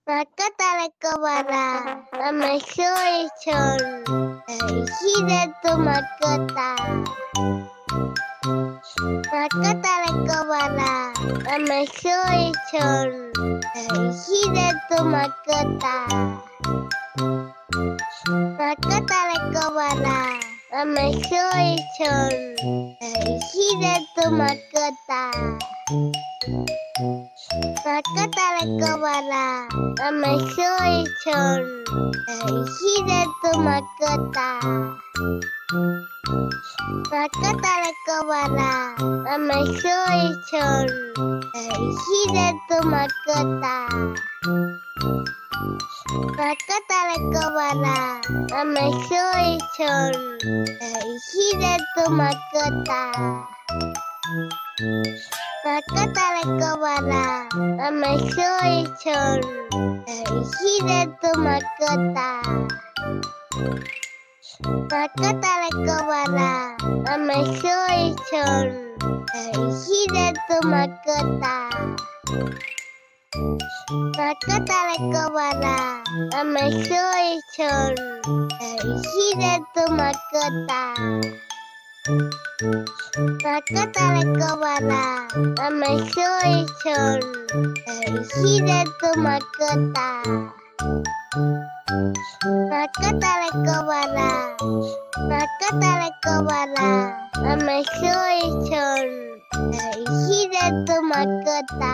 Makatalakwara, Amasoyson, Hideto Makata. Makatalakwara, Amasoyson, Hideto Makata. Makatalakwara, Amasoyson, Hideto Makata. Makatalakwara, Amasoyson, Hideto Makata. Makatalakwara, Amasoyson, Hideto Makata. Makatalakwara, Amasoyson, Hideto Makata. Makatalakwara, Amasoyson, Hideto Makata. Makatalakwara, Amasoyson, Hideto Makata. Makatalakwara, Amasoyson, Hideto Makata. Makatalakwara, Amasoyson, Hideto Makata. Makatalakwara, Amasoyson, Hideto Makata.